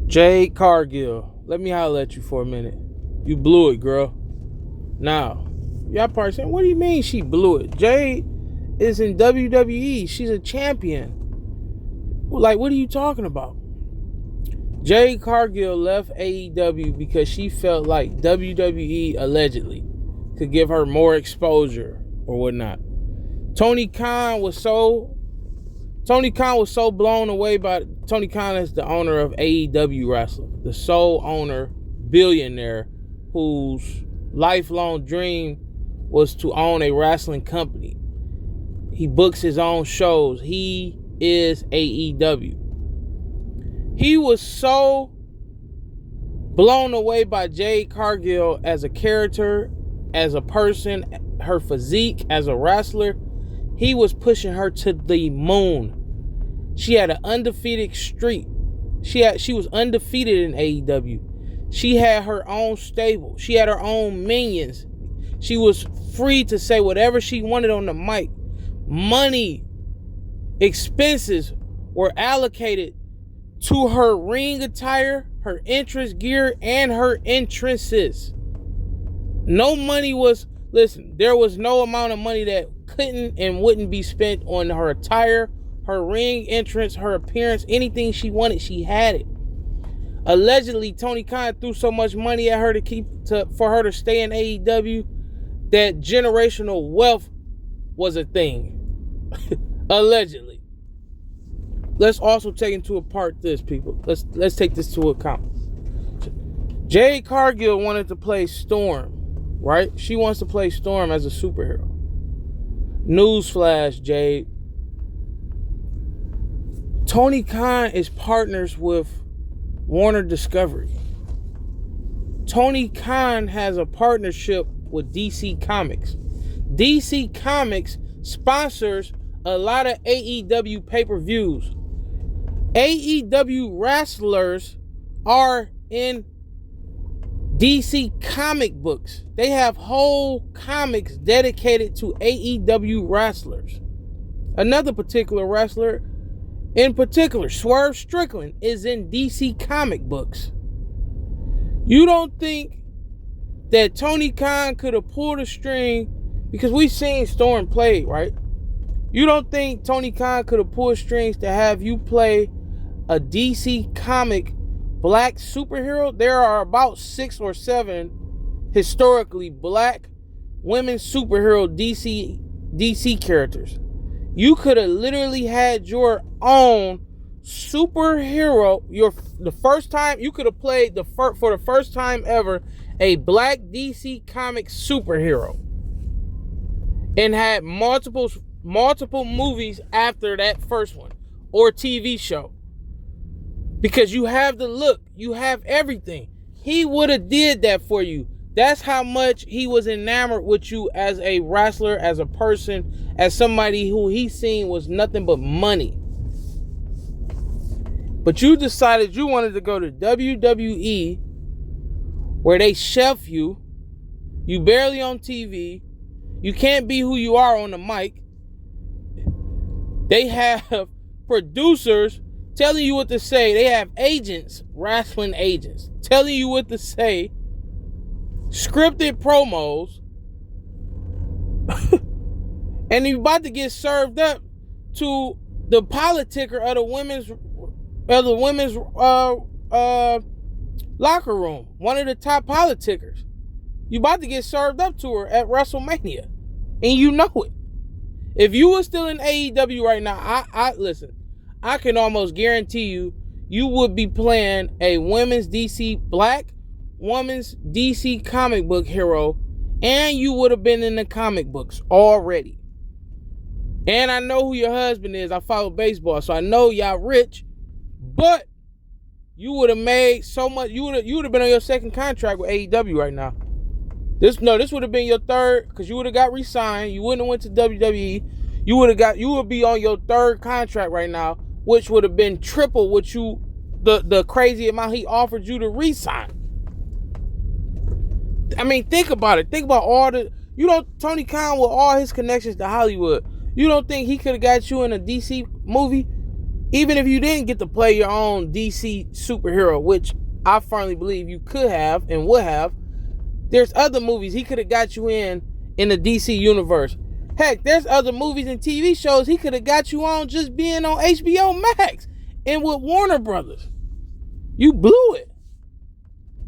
Jade Cargill, let me holler at you for a minute. You blew it, girl. Now, y'all probably saying, what do you mean she blew it? Jade is in WWE. She's a champion. Like, what are you talking about? Jade Cargill left AEW because she felt like WWE allegedly could give her more exposure or whatnot. Tony Khan was so blown away by Tony Khan is the owner of AEW Wrestling, the sole owner, billionaire, whose lifelong dream was to own a wrestling company. He books his own shows. He is AEW. He was so blown away by Jade Cargill as a character, as a person, her physique, as a wrestler. He was pushing her to the moon. She had an undefeated streak. She was undefeated in AEW. She had her own stable. She had her own minions. She was free to say whatever she wanted on the mic. Money, expenses were allocated to her ring attire, her entrance gear, and her entrances. No money was, listen, there was no amount of money that couldn't and wouldn't be spent on her attire, her ring entrance, her appearance, anything she wanted, she had it. Allegedly, Tony Khan threw so much money at her for her to stay in AEW that generational wealth was a thing. Allegedly. Let's also take into account this, people. Let's take this to account. Jade Cargill wanted to play Storm, right? She wants to play Storm as a superhero. Newsflash, Jade. Tony Khan is partners with Warner Discovery. Tony Khan has a partnership with DC Comics. DC Comics sponsors a lot of AEW pay-per-views. AEW wrestlers are in DC comic books. They have whole comics dedicated to AEW wrestlers. Another particular wrestler, in particular, Swerve Strickland, is in DC comic books. You don't think that Tony Khan could have pulled a string, because we've seen Storm play, right? You don't think Tony Khan could have pulled strings to have you play a DC comic black superhero? There are about 6 or 7 historically black women superhero DC characters. You could have literally had your own superhero. The first time you could have played for the first time ever a black DC comic superhero, and had multiple movies after that first one, or TV show. Because you have the look, you have everything. He would have did that for you. That's how much he was enamored with you as a wrestler, as a person, as somebody who he seen was nothing but money. But you decided you wanted to go to WWE, where they chef you. You barely on TV. You can't be who you are on the mic. They have producers telling you what to say. They have agents, wrestling agents, telling you what to say. Scripted promos. And you're about to get served up to the politicker of the women's locker room. One of the top politickers. You about to get served up to her at WrestleMania. And you know it. If you were still in AEW right now, I listen, I can almost guarantee you would be playing a black woman's DC comic book hero, and you would have been in the comic books already. And I know who your husband is. I follow baseball, so I know y'all rich, but you would have made so much. You would have been on your second contract with AEW right now. This would have been your third, because you would have got re-signed. You wouldn't have went to WWE. You would be on your third contract right now, which would have been triple what the crazy amount he offered you to re-sign. I mean, think about it. Think about Tony Khan with all his connections to Hollywood. You don't think he could have got you in a DC movie? Even if you didn't get to play your own DC superhero, which I firmly believe you could have and would have, there's other movies he could have got you in the DC universe. Heck, there's other movies and TV shows he could have got you on just being on HBO Max and with Warner Brothers. You blew it.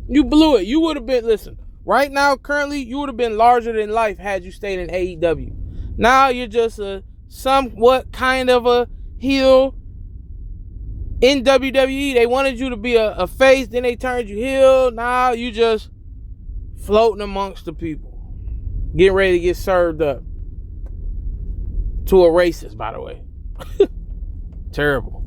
You blew it. You would have been, listen, right now, currently, you would have been larger than life had you stayed in AEW. Now you're just a somewhat kind of a heel in WWE. They wanted you to be a face, then they turned you heel. Now you just floating amongst the people. Getting ready to get served up. To a racist, by the way. Terrible.